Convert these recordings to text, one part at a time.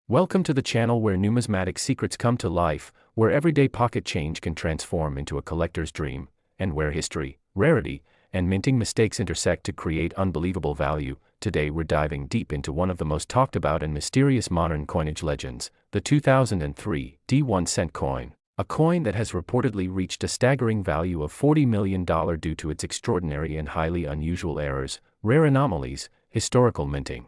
Welcome to the channel where numismatic secrets come to life, where everyday pocket change can transform into a collector's dream, and where history, rarity, and minting mistakes intersect to create unbelievable value. Today we're diving deep into one of the most talked about and mysterious modern coinage legends, the 2003 D1 cent coin, a coin that has reportedly reached a staggering value of $40 million due to its extraordinary and highly unusual errors, rare anomalies, historical minting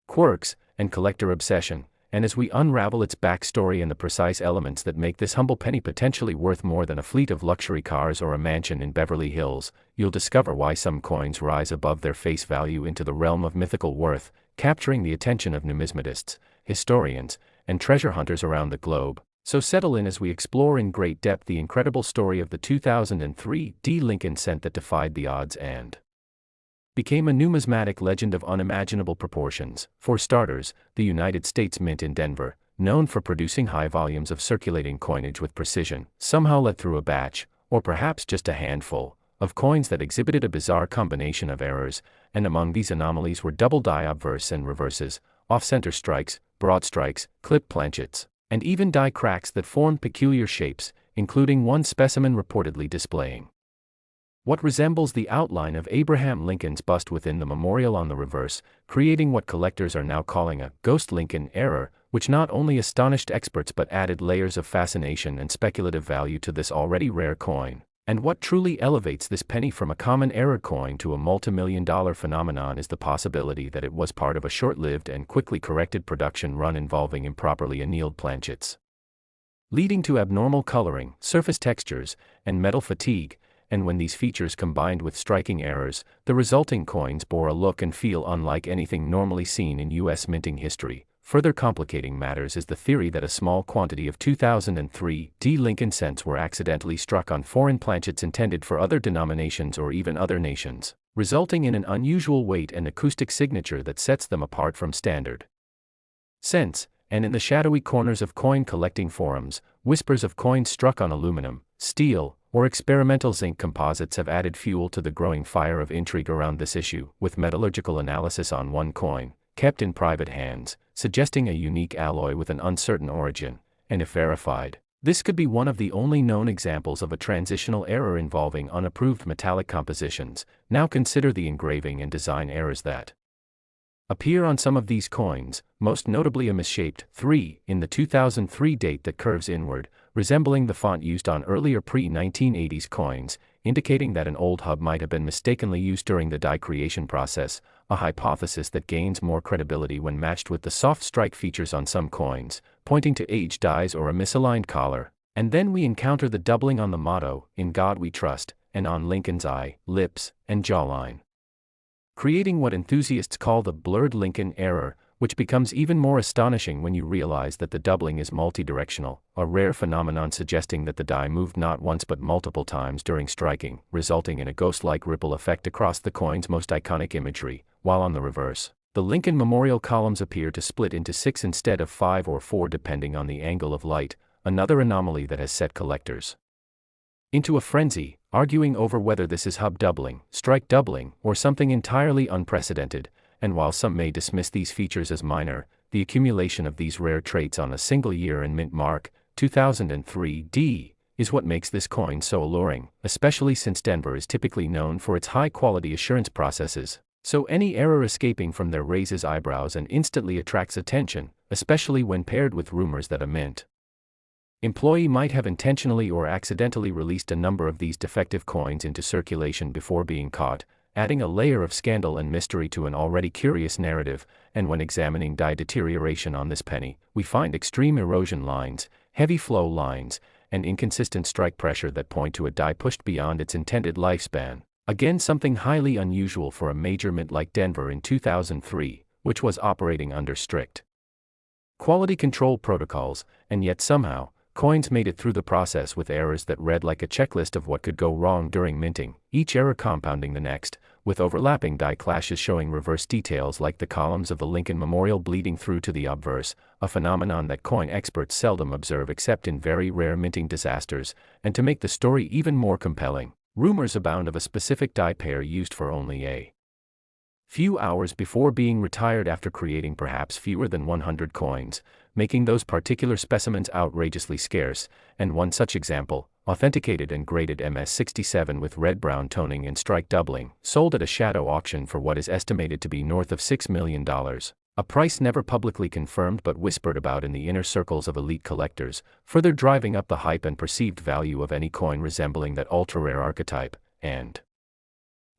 quirks, and collector obsession. And as we unravel its backstory and the precise elements that make this humble penny potentially worth more than a fleet of luxury cars or a mansion in Beverly Hills, you'll discover why some coins rise above their face value into the realm of mythical worth, capturing the attention of numismatists, historians, and treasure hunters around the globe. So settle in as we explore in great depth the incredible story of the 2003 D1 cent that defied the odds and became a numismatic legend of unimaginable proportions. For starters, the United States Mint in Denver, known for producing high volumes of circulating coinage with precision, somehow let through a batch, or perhaps just a handful, of coins that exhibited a bizarre combination of errors, and among these anomalies were double die obverse and reverses, off-center strikes, broad strikes, clipped planchets, and even die cracks that formed peculiar shapes, including one specimen reportedly displaying what resembles the outline of Abraham Lincoln's bust within the memorial on the reverse, creating what collectors are now calling a ghost Lincoln error, which not only astonished experts but added layers of fascination and speculative value to this already rare coin. And what truly elevates this penny from a common error coin to a multi-million-dollar phenomenon is the possibility that it was part of a short-lived and quickly corrected production run involving improperly annealed planchets, leading to abnormal coloring, surface textures, and metal fatigue. And when these features combined with striking errors, the resulting coins bore a look and feel unlike anything normally seen in U.S. minting history. Further complicating matters is the theory that a small quantity of 2003 D1 cents were accidentally struck on foreign planchets intended for other denominations or even other nations, resulting in an unusual weight and acoustic signature that sets them apart from standard cents. And in the shadowy corners of coin collecting forums, whispers of coins struck on aluminum, steel, or experimental zinc composites have added fuel to the growing fire of intrigue around this issue, with metallurgical analysis on one coin, kept in private hands, suggesting a unique alloy with an uncertain origin, and if verified, this could be one of the only known examples of a transitional error involving unapproved metallic compositions. Now consider the engraving and design errors that appear on some of these coins, most notably a misshaped 3 in the 2003 date that curves inward, resembling the font used on earlier pre-1980s coins, indicating that an old hub might have been mistakenly used during the die creation process, a hypothesis that gains more credibility when matched with the soft strike features on some coins, pointing to aged dies or a misaligned collar. And then we encounter the doubling on the motto, "In God We Trust," and on Lincoln's eye, lips, and jawline, creating what enthusiasts call the blurred Lincoln error, which becomes even more astonishing when you realize that the doubling is multidirectional, a rare phenomenon suggesting that the die moved not once but multiple times during striking, resulting in a ghost-like ripple effect across the coin's most iconic imagery, while on the reverse, the Lincoln Memorial columns appear to split into 6 instead of 5 or 4 depending on the angle of light, another anomaly that has set collectors into a frenzy, arguing over whether this is hub doubling, strike doubling, or something entirely unprecedented. And while some may dismiss these features as minor, the accumulation of these rare traits on a single year and mint mark, 2003 D, is what makes this coin so alluring, especially since Denver is typically known for its high-quality assurance processes. So any error escaping from there raises eyebrows and instantly attracts attention, especially when paired with rumors that a mint employee might have intentionally or accidentally released a number of these defective coins into circulation before being caught, adding a layer of scandal and mystery to an already curious narrative. And when examining die deterioration on this penny, we find extreme erosion lines, heavy flow lines, and inconsistent strike pressure that point to a die pushed beyond its intended lifespan. Again, something highly unusual for a major mint like Denver in 2003, which was operating under strict quality control protocols, and yet somehow, coins made it through the process with errors that read like a checklist of what could go wrong during minting, each error compounding the next, with overlapping die clashes showing reverse details like the columns of the Lincoln Memorial bleeding through to the obverse, a phenomenon that coin experts seldom observe except in very rare minting disasters. And to make the story even more compelling, rumors abound of a specific die pair used for only a few hours before being retired after creating perhaps fewer than 100 coins, making those particular specimens outrageously scarce, and one such example, authenticated and graded MS67 with red-brown toning and strike doubling, sold at a shadow auction for what is estimated to be north of $6 million, a price never publicly confirmed but whispered about in the inner circles of elite collectors, further driving up the hype and perceived value of any coin resembling that ultra-rare archetype. And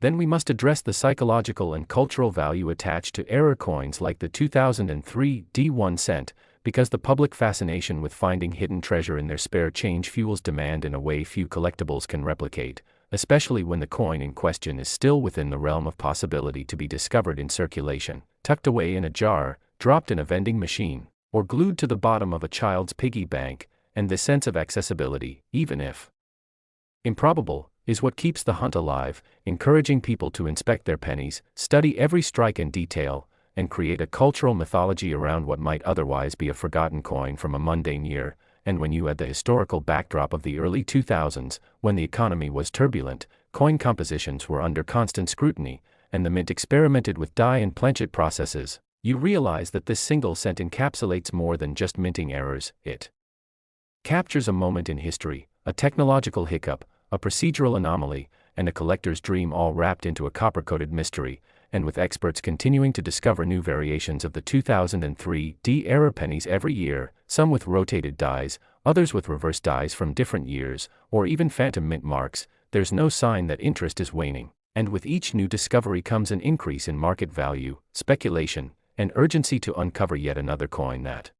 then we must address the psychological and cultural value attached to error coins like the 2003 D1 cent, because the public fascination with finding hidden treasure in their spare change fuels demand in a way few collectibles can replicate, especially when the coin in question is still within the realm of possibility to be discovered in circulation, tucked away in a jar, dropped in a vending machine, or glued to the bottom of a child's piggy bank, and this sense of accessibility, even if improbable, is what keeps the hunt alive, encouraging people to inspect their pennies, study every strike and detail, and create a cultural mythology around what might otherwise be a forgotten coin from a mundane year. And when you add the historical backdrop of the early 2000s, when the economy was turbulent, coin compositions were under constant scrutiny, and the mint experimented with die and planchet processes, you realize that this single cent encapsulates more than just minting errors. It captures a moment in history, a technological hiccup, a procedural anomaly, and a collector's dream, all wrapped into a copper-coated mystery. And with experts continuing to discover new variations of the 2003 D-era pennies every year, some with rotated dies, others with reverse dies from different years, or even phantom mint marks, there's no sign that interest is waning. And with each new discovery comes an increase in market value, speculation, and urgency to uncover yet another coin that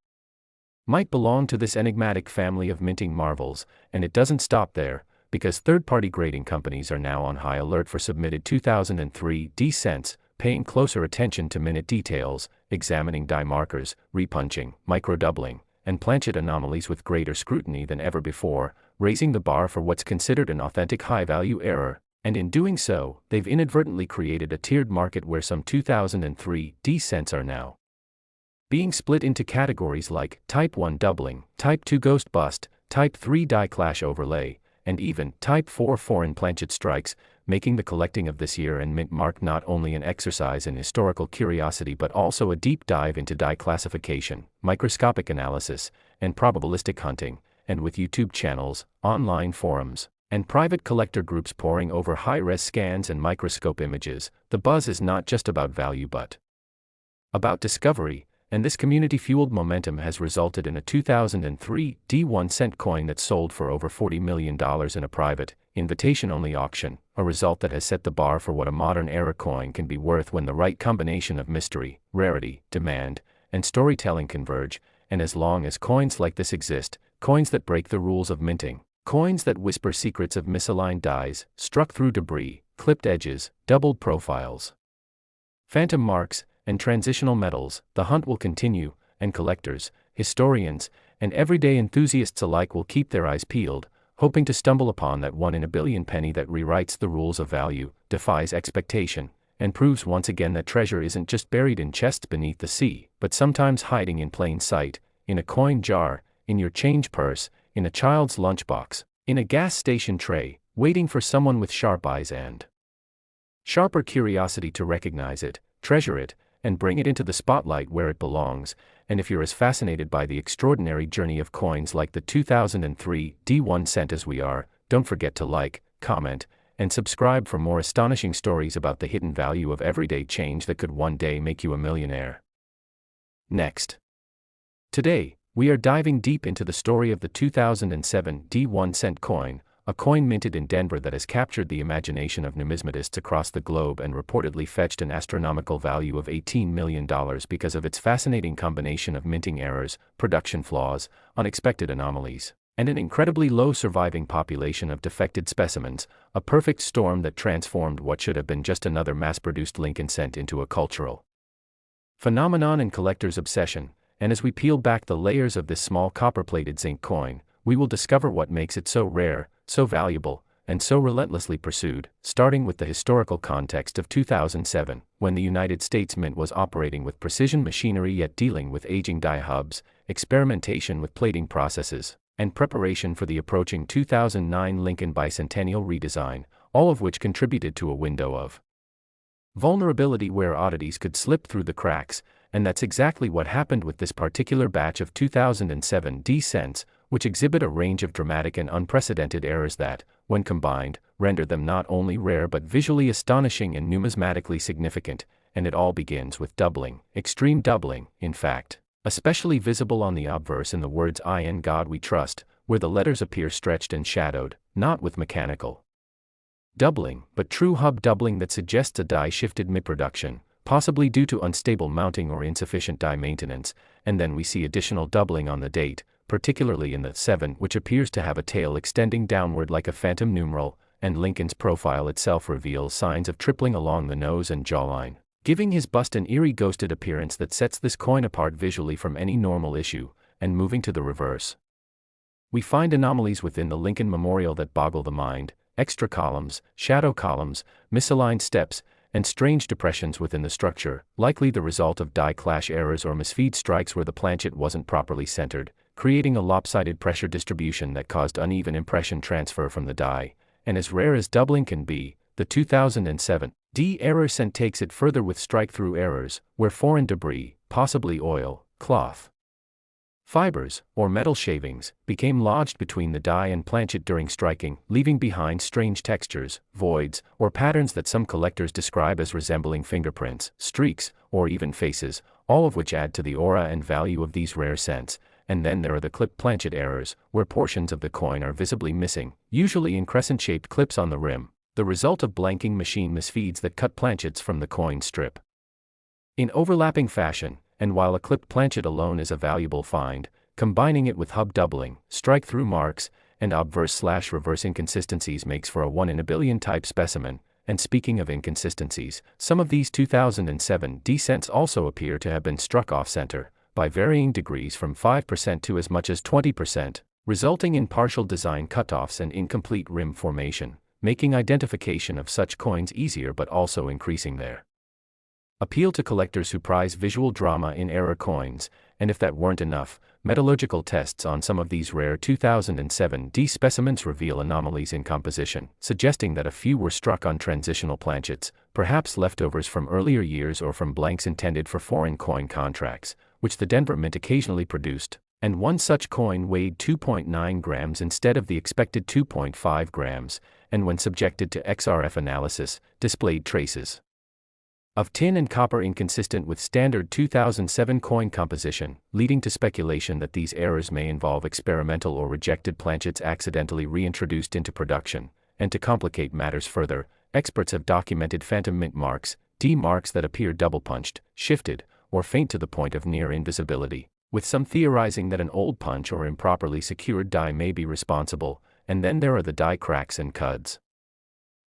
might belong to this enigmatic family of minting marvels. And it doesn't stop there, because third-party grading companies are now on high alert for submitted 2003 D cents, paying closer attention to minute details, examining die markers, repunching, micro-doubling, and planchet anomalies with greater scrutiny than ever before, raising the bar for what's considered an authentic high-value error. And in doing so, they've inadvertently created a tiered market where some 2003 D cents are now being split into categories like Type 1 doubling, Type 2 ghost bust, Type 3 die clash overlay, and even Type 4 foreign planchet strikes, making the collecting of this year and mint mark not only an exercise in historical curiosity but also a deep dive into die classification, microscopic analysis, and probabilistic hunting. And with YouTube channels, online forums, and private collector groups poring over high-res scans and microscope images, the buzz is not just about value but about discovery. And this community-fueled momentum has resulted in a 2003 D1 cent coin that sold for over $40 million in a private, invitation-only auction, a result that has set the bar for what a modern era coin can be worth when the right combination of mystery, rarity, demand, and storytelling converge. And as long as coins like this exist, coins that break the rules of minting, coins that whisper secrets of misaligned dies, struck through debris, clipped edges, doubled profiles, phantom marks, and transitional metals, the hunt will continue, and collectors, historians, and everyday enthusiasts alike will keep their eyes peeled, hoping to stumble upon that one in a billion penny that rewrites the rules of value, defies expectation, and proves once again that treasure isn't just buried in chests beneath the sea, but sometimes hiding in plain sight, in a coin jar, in your change purse, in a child's lunchbox, in a gas station tray, waiting for someone with sharp eyes and sharper curiosity to recognize it, treasure it, and bring it into the spotlight where it belongs. And if you're as fascinated by the extraordinary journey of coins like the 2003 D1 cent as we are, don't forget to like, comment, and subscribe for more astonishing stories about the hidden value of everyday change that could one day make you a millionaire. Next. Today, we are diving deep into the story of the 2007 D1 cent coin, a coin minted in Denver that has captured the imagination of numismatists across the globe and reportedly fetched an astronomical value of $18 million because of its fascinating combination of minting errors, production flaws, unexpected anomalies, and an incredibly low surviving population of defected specimens, a perfect storm that transformed what should have been just another mass-produced Lincoln cent into a cultural phenomenon and collector's obsession. And as we peel back the layers of this small copper-plated zinc coin, we will discover what makes it so rare, so valuable, and so relentlessly pursued, starting with the historical context of 2007, when the United States Mint was operating with precision machinery yet dealing with aging die hubs, experimentation with plating processes, and preparation for the approaching 2009 Lincoln bicentennial redesign, all of which contributed to a window of vulnerability where oddities could slip through the cracks, and that's exactly what happened with this particular batch of 2007 D cents, which exhibit a range of dramatic and unprecedented errors that, when combined, render them not only rare but visually astonishing and numismatically significant, and it all begins with doubling, extreme doubling, in fact, especially visible on the obverse in the words "I in God we trust," where the letters appear stretched and shadowed, not with mechanical doubling, but true hub doubling that suggests a die shifted mid-production, possibly due to unstable mounting or insufficient die maintenance, and then we see additional doubling on the date, particularly in the 7, which appears to have a tail extending downward like a phantom numeral, and Lincoln's profile itself reveals signs of tripling along the nose and jawline, giving his bust an eerie ghosted appearance that sets this coin apart visually from any normal issue. And moving to the reverse, we find anomalies within the Lincoln memorial that boggle the mind: extra columns, shadow columns, misaligned steps, and strange depressions within the structure, likely the result of die clash errors or misfeed strikes where the planchet wasn't properly centered, creating a lopsided pressure distribution that caused uneven impression transfer from the die. And as rare as doubling can be, the 2007 D error cent takes it further with strike-through errors, where foreign debris, possibly oil, cloth, fibers, or metal shavings, became lodged between the die and planchet during striking, leaving behind strange textures, voids, or patterns that some collectors describe as resembling fingerprints, streaks, or even faces, all of which add to the aura and value of these rare cents. And then there are the clip planchet errors, where portions of the coin are visibly missing, usually in crescent-shaped clips on the rim, the result of blanking machine misfeeds that cut planchets from the coin strip in overlapping fashion. And while a clipped planchet alone is a valuable find, combining it with hub doubling, strike-through marks, and obverse/reverse inconsistencies makes for a 1 in a billion type specimen. And speaking of inconsistencies, some of these 2007 D cents also appear to have been struck off-center, by varying degrees from 5% to as much as 20%, resulting in partial design cutoffs and incomplete rim formation, making identification of such coins easier but also increasing their appeal to collectors who prize visual drama in error coins. And if that weren't enough, metallurgical tests on some of these rare 2007 D specimens reveal anomalies in composition, suggesting that a few were struck on transitional planchets, perhaps leftovers from earlier years or from blanks intended for foreign coin contracts, which the Denver Mint occasionally produced. And one such coin weighed 2.9 grams instead of the expected 2.5 grams, and when subjected to XRF analysis, displayed traces of tin and copper inconsistent with standard 2007 coin composition, leading to speculation that these errors may involve experimental or rejected planchets accidentally reintroduced into production. And to complicate matters further, experts have documented phantom mint marks, D marks that appear double-punched, shifted, or faint to the point of near invisibility, with some theorizing that an old punch or improperly secured die may be responsible. And then there are the die cracks and cuds,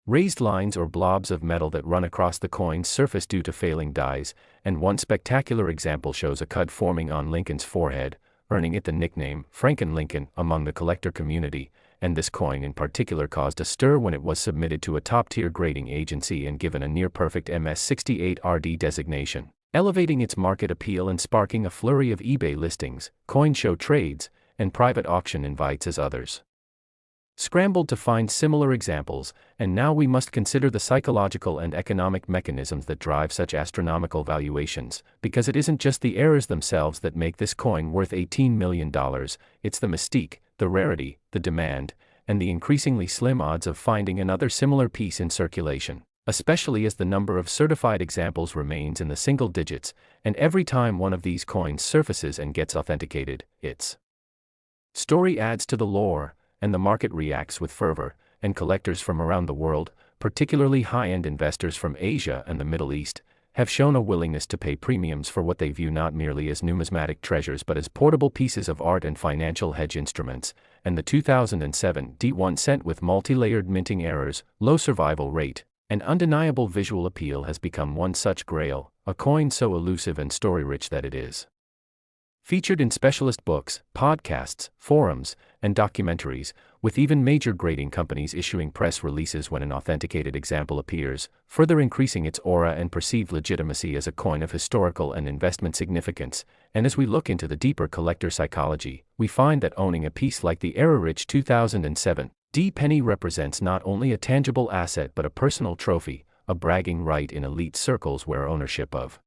raised lines or blobs of metal that run across the coin's surface due to failing dies, and one spectacular example shows a cud forming on Lincoln's forehead, earning it the nickname Franken Lincoln among the collector community. And this coin in particular caused a stir when it was submitted to a top-tier grading agency and given a near-perfect MS68 RD designation, elevating its market appeal and sparking a flurry of eBay listings, coin show trades, and private auction invites as others scrambled to find similar examples. And now we must consider the psychological and economic mechanisms that drive such astronomical valuations, because it isn't just the errors themselves that make this coin worth $18 million, it's the mystique, the rarity, the demand, and the increasingly slim odds of finding another similar piece in circulation, especially as the number of certified examples remains in the single digits, and every time one of these coins surfaces and gets authenticated, its story adds to the lore, and the market reacts with fervor. And collectors from around the world, particularly high-end investors from Asia and the Middle East, have shown a willingness to pay premiums for what they view not merely as numismatic treasures but as portable pieces of art and financial hedge instruments. And the 2007 D1 cent with multi-layered minting errors, low survival rate, and undeniable visual appeal has become one such grail, a coin so elusive and story-rich that it is featured in specialist books, podcasts, forums, and documentaries, with even major grading companies issuing press releases when an authenticated example appears, further increasing its aura and perceived legitimacy as a coin of historical and investment significance. And as we look into the deeper collector psychology, we find that owning a piece like the error-rich 2007 D penny represents not only a tangible asset but a personal trophy, a bragging right in elite circles where ownership of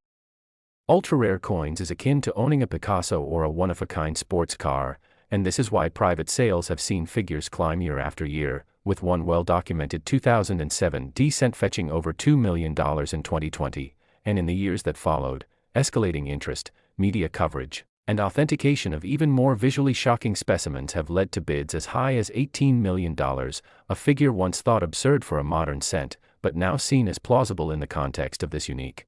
ultra-rare coins is akin to owning a Picasso or a one-of-a-kind sports car, and this is why private sales have seen figures climb year after year, with one well-documented 2007 cent fetching over $2 million in 2020, and in the years that followed, escalating interest, media coverage, and authentication of even more visually shocking specimens have led to bids as high as $18 million, a figure once thought absurd for a modern cent, but now seen as plausible in the context of this unique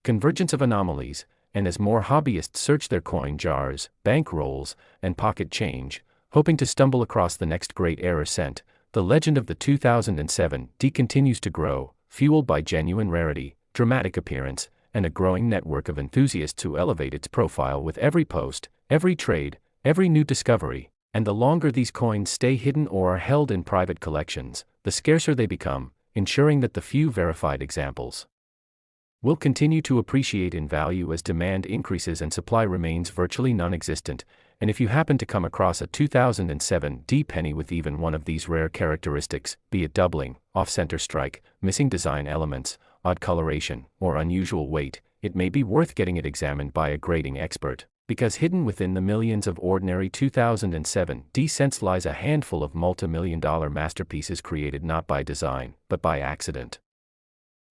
convergence of anomalies. And as more hobbyists search their coin jars, bank rolls, and pocket change, hoping to stumble across the next great error cent, the legend of the 2007 continues to grow, fueled by genuine rarity, dramatic appearance, and a growing network of enthusiasts who elevate its profile with every post, every trade, every new discovery. And the longer these coins stay hidden or are held in private collections, the scarcer they become, ensuring that the few verified examples will continue to appreciate in value as demand increases and supply remains virtually non-existent. And if you happen to come across a 2007 penny with even one of these rare characteristics, be it doubling, off-center strike, missing design elements, odd coloration, or unusual weight, it may be worth getting it examined by a grading expert, because hidden within the millions of ordinary 2007 cents lies a handful of multi-million-dollar masterpieces created not by design, but by accident.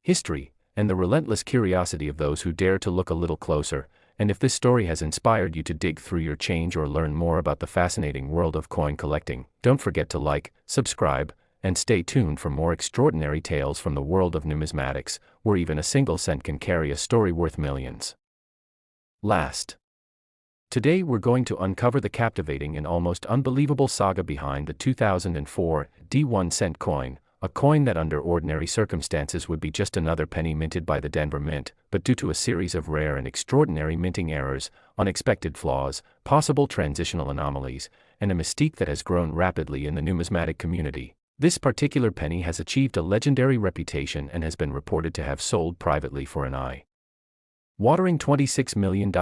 History, and the relentless curiosity of those who dare to look a little closer. And if this story has inspired you to dig through your change or learn more about the fascinating world of coin collecting, don't forget to like, subscribe, and stay tuned for more extraordinary tales from the world of numismatics, where even a single cent can carry a story worth millions. Today we're going to uncover the captivating and almost unbelievable saga behind the 2004 1 cent coin, a coin that under ordinary circumstances would be just another penny minted by the Denver Mint, but due to a series of rare and extraordinary minting errors, unexpected flaws, possible transitional anomalies, and a mystique that has grown rapidly in the numismatic community, this particular penny has achieved a legendary reputation and has been reported to have sold privately for an eye-watering $26 million,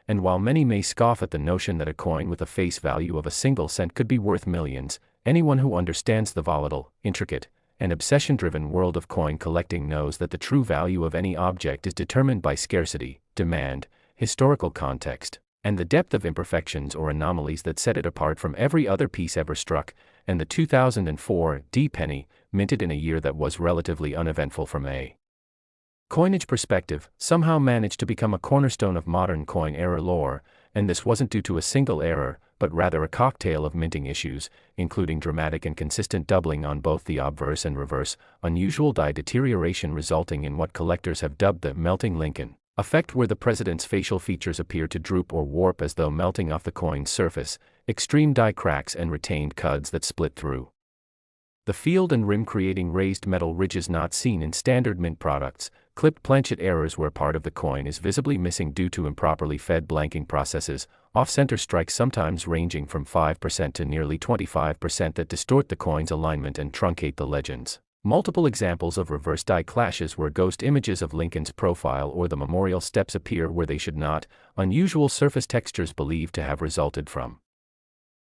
and while many may scoff at the notion that a coin with a face value of a single cent could be worth millions, anyone who understands the volatile, intricate, and obsession-driven world of coin collecting knows that the true value of any object is determined by scarcity, demand, historical context, and the depth of imperfections or anomalies that set it apart from every other piece ever struck. And the 2004 penny, minted in a year that was relatively uneventful from a coinage perspective, somehow managed to become a cornerstone of modern coin error lore, and this wasn't due to a single error, but rather a cocktail of minting issues, including dramatic and consistent doubling on both the obverse and reverse, unusual die deterioration resulting in what collectors have dubbed the melting Lincoln effect, where the president's facial features appear to droop or warp as though melting off the coin's surface, extreme die cracks and retained cuds that split through the field and rim, creating raised metal ridges not seen in standard mint products, clipped planchet errors where part of the coin is visibly missing due to improperly fed blanking processes, off-center strikes sometimes ranging from 5% to nearly 25% that distort the coin's alignment and truncate the legends. Multiple examples of reverse die clashes where ghost images of Lincoln's profile or the memorial steps appear where they should not, unusual surface textures believed to have resulted from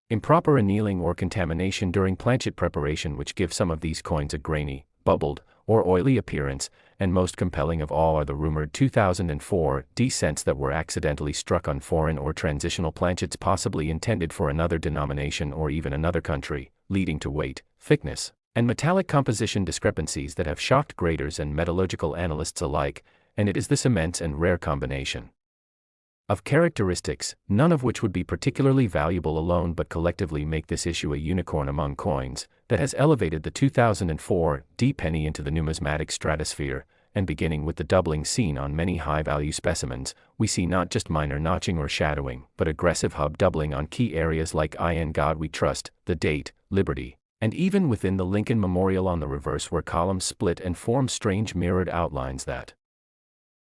improper annealing or contamination during planchet preparation, which give some of these coins a grainy, bubbled, or oily appearance, and most compelling of all are the rumored 2004 cents that were accidentally struck on foreign or transitional planchets possibly intended for another denomination or even another country, leading to weight, thickness, and metallic composition discrepancies that have shocked graders and metallurgical analysts alike. And it is this immense and rare combination of characteristics, none of which would be particularly valuable alone but collectively make this issue a unicorn among coins, that has elevated the 2004 penny into the numismatic stratosphere. And beginning with the doubling seen on many high-value specimens, we see not just minor notching or shadowing, but aggressive hub doubling on key areas like "In God We Trust," the date, liberty, and even within the Lincoln Memorial on the reverse, where columns split and form strange mirrored outlines that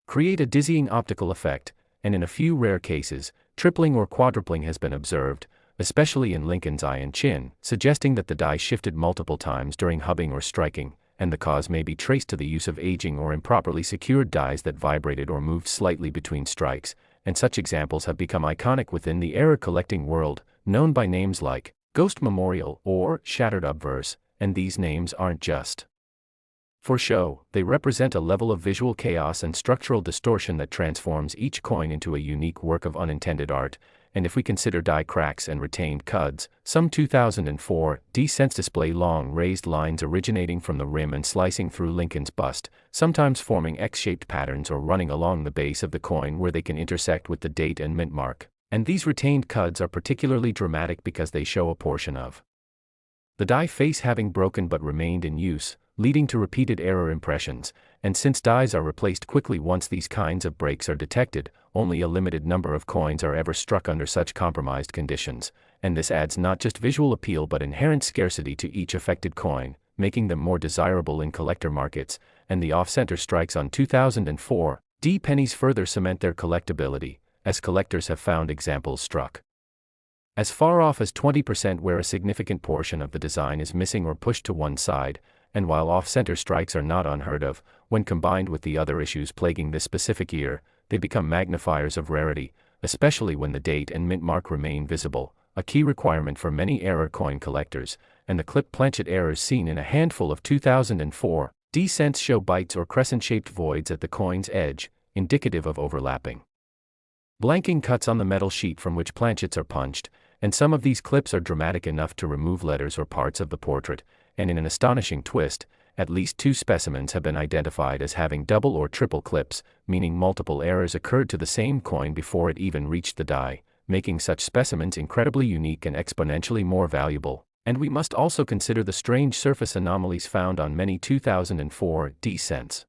create a dizzying optical effect. And in a few rare cases, tripling or quadrupling has been observed, especially in Lincoln's eye and chin, suggesting that the die shifted multiple times during hubbing or striking, and the cause may be traced to the use of aging or improperly secured dies that vibrated or moved slightly between strikes. And such examples have become iconic within the error collecting world, known by names like Ghost Memorial or Shattered Obverse, and these names aren't just For show, they represent a level of visual chaos and structural distortion that transforms each coin into a unique work of unintended art, and if we consider die cracks and retained cuds, some 2004 D-cents display long raised lines originating from the rim and slicing through Lincoln's bust, sometimes forming X-shaped patterns or running along the base of the coin where they can intersect with the date and mint mark. And these retained cuds are particularly dramatic because they show a portion of the die face having broken but remained in use, leading to repeated error impressions, and since dies are replaced quickly once these kinds of breaks are detected, only a limited number of coins are ever struck under such compromised conditions, and this adds not just visual appeal but inherent scarcity to each affected coin, making them more desirable in collector markets, and the off-center strikes on 2004 D pennies further cement their collectability, as collectors have found examples struck as far off as 20% where a significant portion of the design is missing or pushed to one side, and while off-center strikes are not unheard of, when combined with the other issues plaguing this specific year, they become magnifiers of rarity, especially when the date and mint mark remain visible, a key requirement for many error coin collectors, and the clip planchet errors seen in a handful of 2004 D-cents show bites or crescent-shaped voids at the coin's edge, indicative of overlapping blanking cuts on the metal sheet from which planchets are punched, and some of these clips are dramatic enough to remove letters or parts of the portrait, and in an astonishing twist, at least 2 specimens have been identified as having double or triple clips, meaning multiple errors occurred to the same coin before it even reached the die, making such specimens incredibly unique and exponentially more valuable. And we must also consider the strange surface anomalies found on many 2004 D-cents.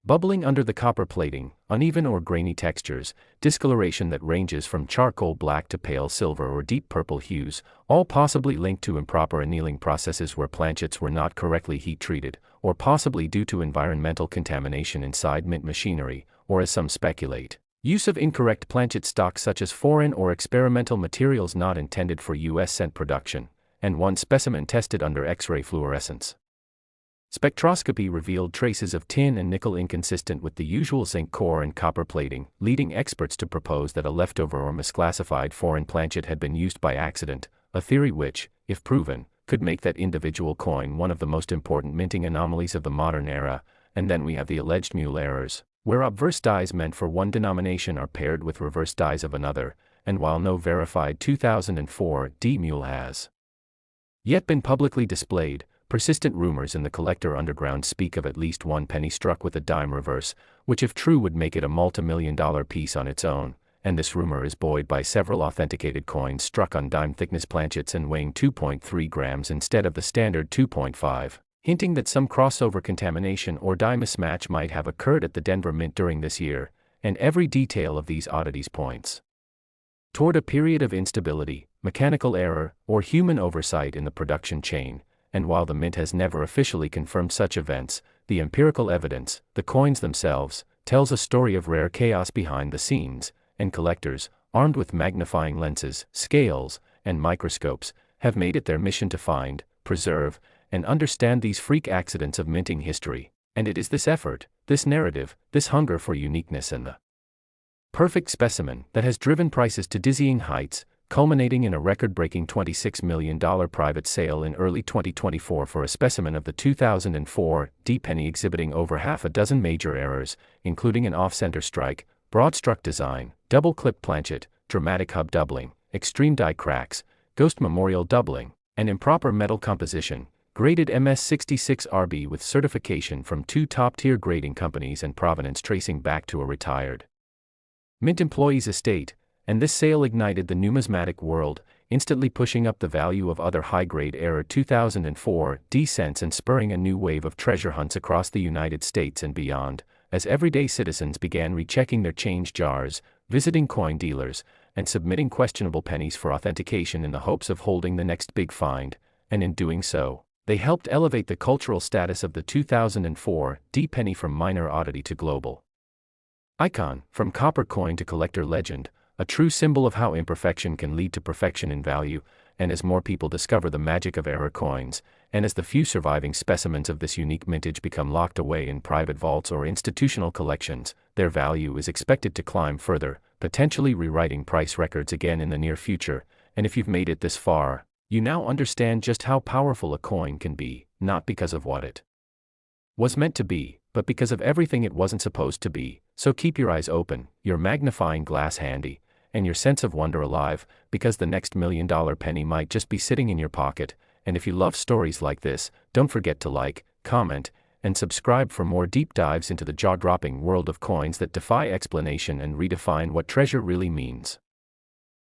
Bubbling under the copper plating, uneven or grainy textures, discoloration that ranges from charcoal black to pale silver or deep purple hues, all possibly linked to improper annealing processes where planchets were not correctly heat-treated, or possibly due to environmental contamination inside mint machinery, or as some speculate, use of incorrect planchet stock such as foreign or experimental materials not intended for U.S. cent production, and one specimen tested under X-ray fluorescence. Spectroscopy revealed traces of tin and nickel inconsistent with the usual zinc core and copper plating, leading experts to propose that a leftover or misclassified foreign planchet had been used by accident, a theory which, if proven, could make that individual coin one of the most important minting anomalies of the modern era. And then we have the alleged mule errors, where obverse dies meant for one denomination are paired with reverse dies of another, and while no verified 2004 D mule has yet been publicly displayed, persistent rumors in the collector underground speak of at least one penny struck with a dime reverse, which if true would make it a multi-million-dollar piece on its own, and this rumor is buoyed by several authenticated coins struck on dime-thickness planchets and weighing 2.3 grams instead of the standard 2.5, hinting that some crossover contamination or die mismatch might have occurred at the Denver Mint during this year, and every detail of these oddities points toward a period of instability, mechanical error, or human oversight in the production chain. And while the mint has never officially confirmed such events, the empirical evidence, the coins themselves, tells a story of rare chaos behind the scenes, and collectors, armed with magnifying lenses, scales, and microscopes, have made it their mission to find, preserve, and understand these freak accidents of minting history. And it is this effort, this narrative, this hunger for uniqueness and the perfect specimen that has driven prices to dizzying heights, culminating in a record-breaking $26 million private sale in early 2024 for a specimen of the 2004 D penny exhibiting over half a dozen major errors, including an off-center strike, broad-struck design, double-clip planchet, dramatic hub doubling, extreme die cracks, ghost memorial doubling, and improper metal composition, graded MS66RB with certification from 2 top-tier grading companies and provenance tracing back to a retired mint employee's estate. And this sale ignited the numismatic world, instantly pushing up the value of other high-grade era 2004 D-cents and spurring a new wave of treasure hunts across the United States and beyond, as everyday citizens began rechecking their change jars, visiting coin dealers, and submitting questionable pennies for authentication in the hopes of holding the next big find, and in doing so, they helped elevate the cultural status of the 2004 D penny from minor oddity to global icon, from copper coin to collector legend, a true symbol of how imperfection can lead to perfection in value. And as more people discover the magic of error coins, and as the few surviving specimens of this unique mintage become locked away in private vaults or institutional collections, their value is expected to climb further, potentially rewriting price records again in the near future. And if you've made it this far, you now understand just how powerful a coin can be, not because of what it was meant to be, but because of everything it wasn't supposed to be. So keep your eyes open, your magnifying glass handy, and your sense of wonder alive, because the next $1 million penny might just be sitting in your pocket. And if you love stories like this, don't forget to like, comment, and subscribe for more deep dives into the jaw-dropping world of coins that defy explanation and redefine what treasure really means.